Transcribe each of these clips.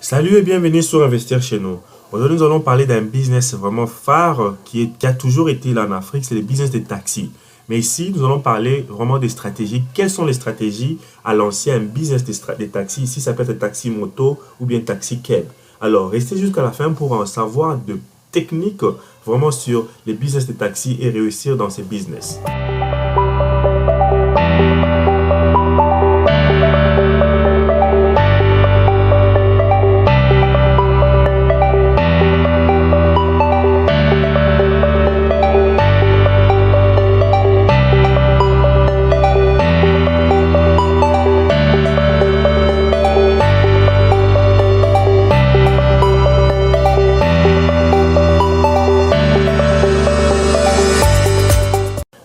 Salut et bienvenue sur Investir chez nous. Aujourd'hui, nous allons parler d'un business vraiment phare qui a toujours été là en Afrique, c'est le business des taxis. Mais ici, nous allons parler vraiment des stratégies. Quelles sont les stratégies à lancer un business des taxis? Ici, ça peut être taxi moto ou bien taxi cab. Alors, restez jusqu'à la fin pour en savoir de techniques vraiment sur les business des taxis et réussir dans ces business.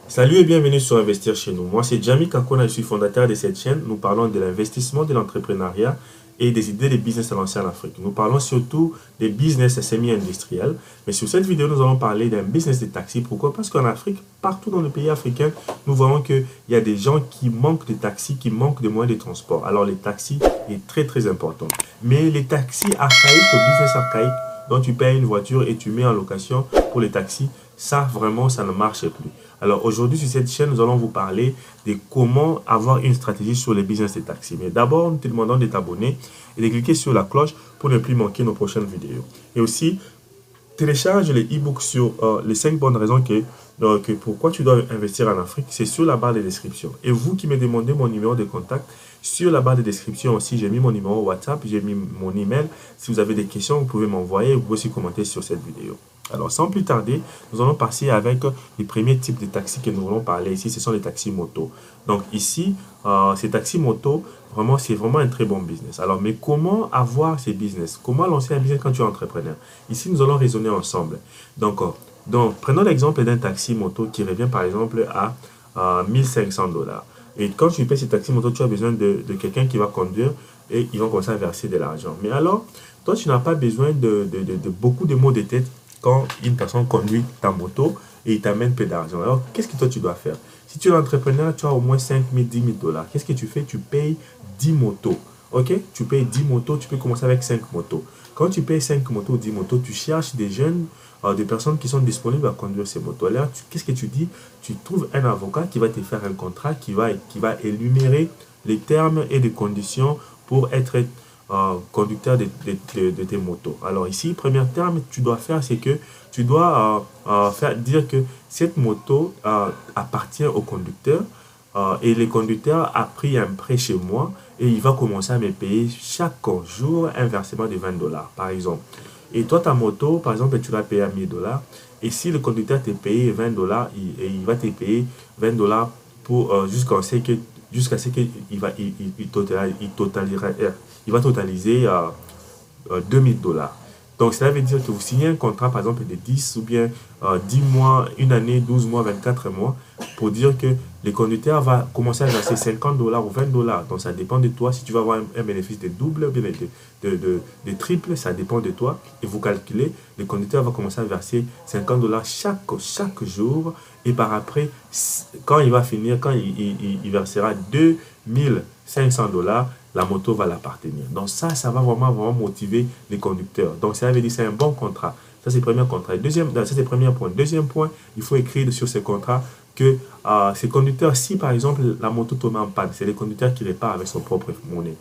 Salut et bienvenue sur Investir chez nous. Moi, c'est Jamie Kakona, je suis fondateur de cette chaîne. Nous parlons de l'investissement, de l'entrepreneuriat et des idées de business à lancer en Afrique. Nous parlons surtout des business semi-industriels. Mais sur cette vidéo, nous allons parler d'un business de taxi. Pourquoi? Parce qu'en Afrique, partout dans les pays africains, nous voyons qu'il y a des gens qui manquent de taxis, qui manquent de moyens de transport. Alors, les taxis est très, très important. Mais les taxis archaïques, le business archaïque, dont tu payes une voiture et tu mets en location pour les taxis, ça, vraiment, ça ne marche plus. Alors aujourd'hui, sur cette chaîne, nous allons vous parler de comment avoir une stratégie sur les business de taxi. Mais d'abord, nous te demandons de t'abonner et de cliquer sur la cloche pour ne plus manquer nos prochaines vidéos. Et aussi, télécharge les e-books sur les 5 bonnes raisons que pourquoi tu dois investir en Afrique. C'est sur la barre de description. Et vous qui me demandez mon numéro de contact, sur la barre de description aussi, j'ai mis mon numéro WhatsApp, j'ai mis mon email. Si vous avez des questions, vous pouvez m'envoyer, vous pouvez aussi commenter sur cette vidéo. Alors, sans plus tarder, nous allons passer avec les premiers types de taxis que nous allons parler ici. Ce sont les taxis moto. Donc ici, ces taxis moto, vraiment, c'est vraiment un très bon business. Alors, mais comment avoir ces business? Comment lancer un business quand tu es entrepreneur? Ici, nous allons raisonner ensemble. Donc prenons l'exemple d'un taxi moto qui revient par exemple à 1500 dollars. Et quand tu payes ce taxi moto, tu as besoin de quelqu'un qui va conduire et ils vont commencer à verser de l'argent. Mais alors, toi, tu n'as pas besoin de beaucoup de mots de tête quand une personne conduit ta moto et il t'amène peu d'argent. Alors, qu'est-ce que toi tu dois faire? Si tu es entrepreneur, tu as au moins 5 000, 10 000 dollars. Qu'est-ce que tu fais? Tu payes 10 motos. Ok? Tu payes 10 motos, tu peux commencer avec 5 motos. Quand tu payes 5 motos, 10 motos, tu cherches des jeunes, des personnes qui sont disponibles à conduire ces motos. Alors, qu'est-ce que tu dis? Tu trouves un avocat qui va te faire un contrat, qui va énumérer les termes et les conditions pour être conducteur de tes motos. Alors ici, premier terme, tu dois faire, c'est que tu dois faire dire que cette moto appartient au conducteur et le conducteur a pris un prêt chez moi et il va commencer à me payer chaque jour un versement de 20 dollars, par exemple. Et toi, ta moto, par exemple, tu l'as payé à 1000 dollars. Et si le conducteur te paye 20 dollars, il va te payer 20 dollars pour jusqu'à ce qu'il va totaliser 2000 dollars. Donc, cela veut dire que vous signez un contrat, par exemple, de 10 ou bien 10 mois, une année, 12 mois, 24 mois, pour dire que le conducteur va commencer à verser 50 dollars ou 20 dollars. Donc, ça dépend de toi. Si tu vas avoir un bénéfice de double ou bien de triple, ça dépend de toi. Et vous calculez, le conducteur va commencer à verser 50 dollars chaque jour. Et par après, quand il va finir, quand il versera 2500 dollars, la moto va l'appartenir. Donc ça va vraiment motiver les conducteurs. Donc ça veut dire que c'est un bon contrat. Ça, c'est le premier contrat. Ça, c'est le premier point. Deuxième point, il faut écrire sur ce contrat que ces conducteurs, si par exemple la moto tombe en panne, c'est le conducteur qui répare avec son propre monnaie.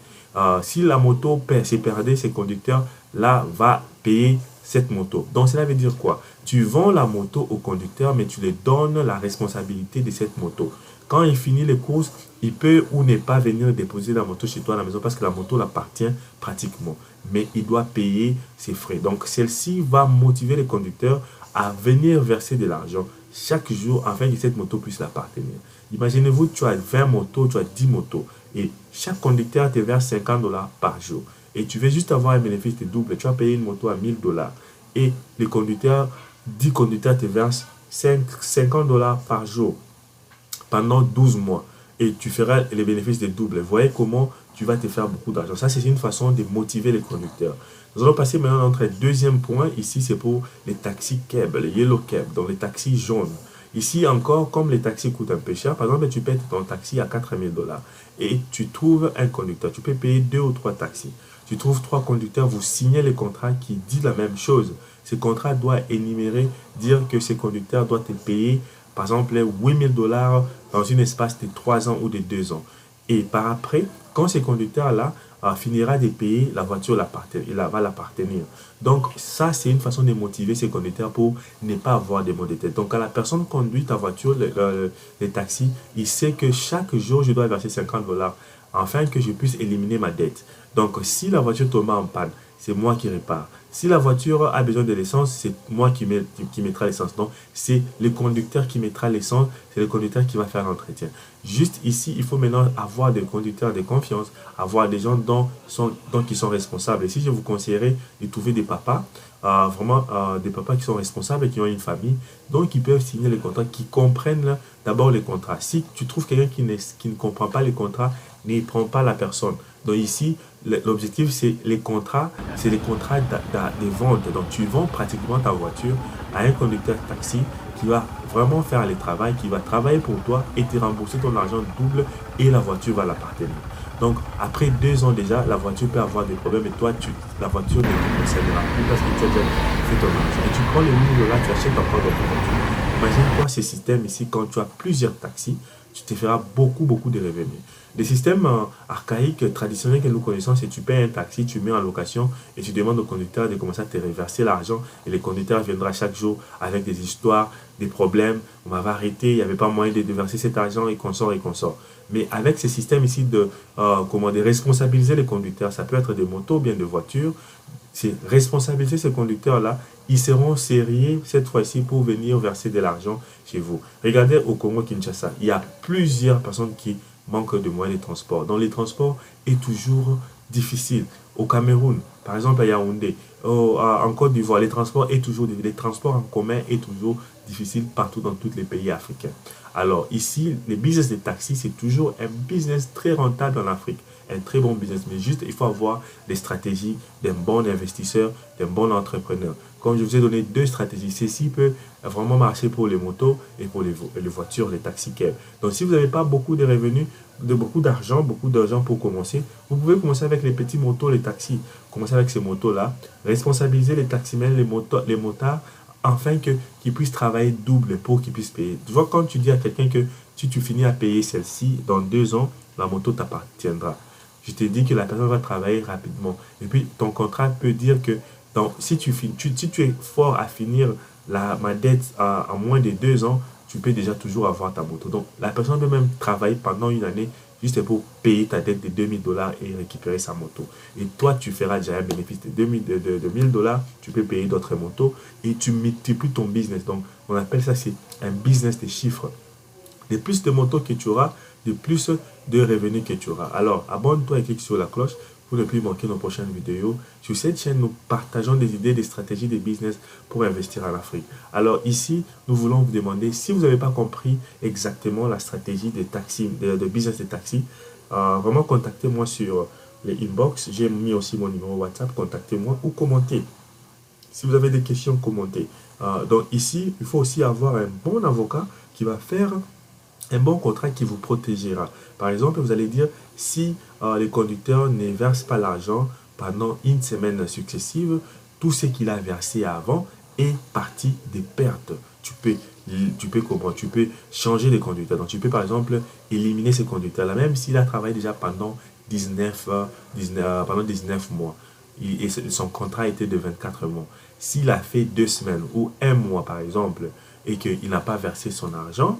Si la moto s'est perdue, ces conducteurs là va payer cette moto. Donc cela veut dire quoi? Tu vends la moto au conducteur, mais tu lui donnes la responsabilité de cette moto. Quand il finit les courses, il peut ou ne pas venir déposer la moto chez toi à la maison parce que la moto l'appartient pratiquement. Mais il doit payer ses frais. Donc, celle-ci va motiver les conducteurs à venir verser de l'argent chaque jour afin que cette moto puisse l'appartenir. Imaginez-vous, tu as 20 motos, tu as 10 motos et chaque conducteur te verse 50 dollars par jour. Et tu veux juste avoir un bénéfice de double. Tu as payé une moto à 1000 dollars et les conducteurs, 10 conducteurs te versent 50 dollars par jour pendant 12 mois et tu feras les bénéfices de double. Vous voyez comment tu vas te faire beaucoup d'argent. Ça, c'est une façon de motiver les conducteurs. Nous allons passer maintenant à notre deuxième point. Ici, c'est pour les taxis cab, les yellow cab, donc les taxis jaunes. Ici encore, comme les taxis coûtent un peu cher, par exemple, tu payes ton taxi à 4000 dollars et tu trouves un conducteur. Tu peux payer 2 ou 3 taxis. tu trouves trois conducteurs, vous signez les contrats qui disent la même chose. Ce contrat doit énumérer, dire que ces conducteurs doivent te payer, par exemple, 8 000 $ dans un espace de 3 ans ou de 2 ans. Et par après, quand ces conducteurs-là finira de payer, la voiture va l'appartenir. Donc, ça, c'est une façon de motiver ces conducteurs pour ne pas avoir des maux de tête. Donc, quand la personne conduit ta voiture, les taxis, il sait que chaque jour, je dois verser 50 $ afin que je puisse éliminer ma dette. Donc, si la voiture tombe en panne, c'est moi qui répare. Si la voiture a besoin de l'essence, c'est moi qui mettra l'essence. Donc, c'est le conducteur qui mettra l'essence, c'est le conducteur qui va faire l'entretien. Juste ici, il faut maintenant avoir des conducteurs de confiance, avoir des gens qui sont responsables. Et si je vous conseillerais de trouver des papas, vraiment des papas qui sont responsables et qui ont une famille, donc ils peuvent signer les contrats, qui comprennent d'abord les contrats. Si tu trouves quelqu'un qui ne comprend pas les contrats, ne prends pas la personne. Donc ici, l'objectif, c'est les contrats de vente. Donc tu vends pratiquement ta voiture à un conducteur taxi qui va vraiment faire le travail, qui va travailler pour toi et te rembourser ton argent double et la voiture va l'appartenir. Donc après 2 ans déjà, la voiture peut avoir des problèmes et toi, la voiture ne te concernera plus parce que tu as déjà fait ton argent. Et tu prends les 1 000 $, tu achètes encore d'autres voitures. Imagine-toi ce système ici, quand tu as plusieurs taxis, tu te feras beaucoup de revenus. Les systèmes archaïques, traditionnels que nous connaissons, c'est tu payes un taxi, tu mets en location et tu demandes au conducteur de commencer à te reverser l'argent et le conducteur viendra chaque jour avec des histoires, des problèmes. On m'avait arrêté, il n'y avait pas moyen de verser cet argent et qu'on sort. Mais avec ce système ici de responsabiliser les conducteurs, ça peut être des motos ou bien des voitures, c'est responsabiliser ces conducteurs-là, ils seront sérieux cette fois-ci pour venir verser de l'argent chez vous. Regardez au Congo-Kinshasa, il y a plusieurs personnes qui manquent de moyens de transport. Donc les transports est toujours difficile. Au Cameroun, par exemple à Yaoundé, en Côte d'Ivoire, les transports en commun est toujours difficile partout dans tous les pays africains. Alors ici, le business des taxis, c'est toujours un business très rentable en Afrique. Un très bon business, mais juste il faut avoir des stratégies d'un bon investisseur, d'un bon entrepreneur. Comme je vous ai donné 2 stratégies, ceci peut vraiment marcher pour les motos et pour les voitures, les taxis cab. Donc si vous n'avez pas beaucoup de revenus, beaucoup d'argent pour commencer, vous pouvez commencer avec les petits motos, les taxis. Commencez avec ces motos-là, responsabiliser les taximens, les motards, afin qu'ils puissent travailler double pour qu'ils puissent payer. Tu vois, quand tu dis à quelqu'un que si tu finis à payer celle-ci, dans 2 ans, la moto t'appartiendra. Je te dis que la personne va travailler rapidement. Et puis, ton contrat peut dire que si tu es fort à finir ma dette en moins de 2 ans, tu peux déjà toujours avoir ta moto. Donc, la personne peut même travailler pendant une année juste pour payer ta dette de 2 000 $ et récupérer sa moto. Et toi, tu feras déjà un bénéfice de 1 000 $, tu peux payer d'autres motos et tu multiplies ton business. Donc, on appelle ça, c'est un business de chiffres. De plus de motos que tu auras, de plus de revenus que tu auras. Alors, abonne-toi et clique sur la cloche pour ne plus manquer nos prochaines vidéos. Sur cette chaîne, nous partageons des idées, des stratégies de business pour investir en Afrique. Alors ici, nous voulons vous demander, si vous n'avez pas compris exactement la stratégie de business de taxi, vraiment contactez-moi sur les inbox. J'ai mis aussi mon numéro WhatsApp, contactez-moi ou commentez. Si vous avez des questions, commentez. Donc ici, il faut aussi avoir un bon avocat qui va faire un bon contrat qui vous protégera. Par exemple, vous allez dire, si les conducteurs ne versent pas l'argent pendant une semaine successive, tout ce qu'il a versé avant est parti des pertes. Tu peux changer de conducteur. Donc, tu peux par exemple éliminer ce conducteur-là, même s'il a travaillé déjà pendant 19 mois. Et son contrat était de 24 mois. S'il a fait 2 semaines ou 1 mois, par exemple, et qu'il n'a pas versé son argent,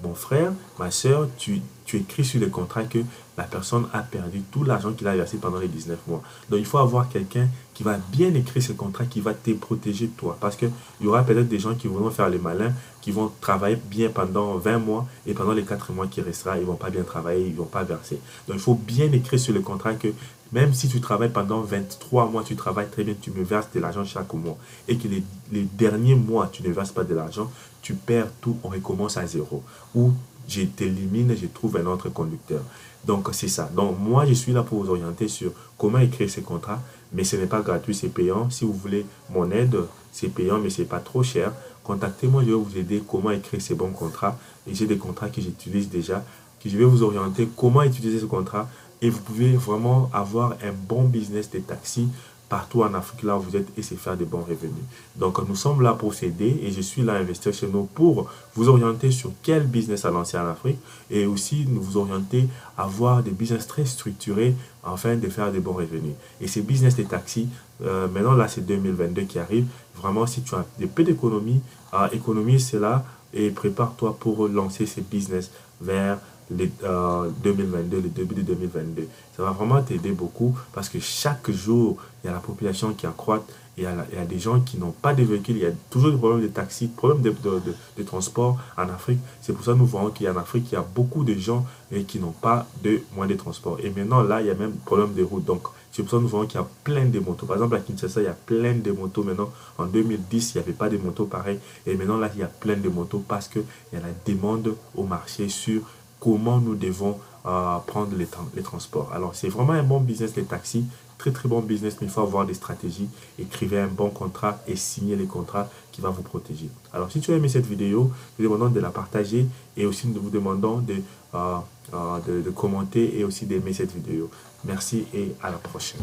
mon frère, ma soeur, tu écris sur le contrat que la personne a perdu tout l'argent qu'il a versé pendant les 19 mois. Donc, il faut avoir quelqu'un qui va bien écrire ce contrat, qui va te protéger toi. Parce qu'il y aura peut-être des gens qui vont faire les malins, qui vont travailler bien pendant 20 mois et pendant les 4 mois qui restera, ils ne vont pas bien travailler, ils ne vont pas verser. Donc, il faut bien écrire sur le contrat que même si tu travailles pendant 23 mois, tu travailles très bien, tu me verses de l'argent chaque mois. Et que les derniers mois, tu ne verses pas de l'argent, tu perds tout, on recommence à zéro. Ou je t'élimine, je trouve un autre conducteur. Donc, c'est ça. Donc, moi, je suis là pour vous orienter sur comment écrire ces contrats. Mais ce n'est pas gratuit, c'est payant. Si vous voulez mon aide, c'est payant, mais ce n'est pas trop cher. Contactez-moi, je vais vous aider comment écrire ces bons contrats. Et j'ai des contrats que j'utilise déjà, que je vais vous orienter comment utiliser ce contrat et vous pouvez vraiment avoir un bon business de taxi partout en Afrique là où vous êtes et c'est faire des bons revenus. Donc nous sommes là pour s'aider et je suis là à investir chez nous pour vous orienter sur quel business à lancer en Afrique et aussi nous vous orienter à avoir des business très structurés afin de faire des bons revenus. Et ces business des taxis, maintenant là c'est 2022 qui arrive, vraiment si tu as des peu d'économie, économise cela et prépare-toi pour lancer ces business vers les, 2022, le début de 2022. Ça va vraiment t'aider beaucoup parce que chaque jour, il y a la population qui accroît, il y a des gens qui n'ont pas de véhicules, il y a toujours des problèmes de taxi, problèmes de transport en Afrique. C'est pour ça que nous voyons qu'en Afrique, il y a beaucoup de gens qui n'ont pas de moyens de transport. Et maintenant, là, il y a même problème de route. Donc, c'est pour ça que nous voyons qu'il y a plein de motos. Par exemple, à Kinshasa, il y a plein de motos maintenant. En 2010, il n'y avait pas de motos pareilles. Et maintenant, là, il y a plein de motos parce qu'il y a la demande au marché sur comment nous devons prendre les transports. Alors, c'est vraiment un bon business, les taxis. Très, très bon business, mais il faut avoir des stratégies. Écrivez un bon contrat et signez les contrats qui va vous protéger. Alors, si tu as aimé cette vidéo, nous demandons de la partager et aussi nous vous demandons de commenter et aussi d'aimer cette vidéo. Merci et à la prochaine.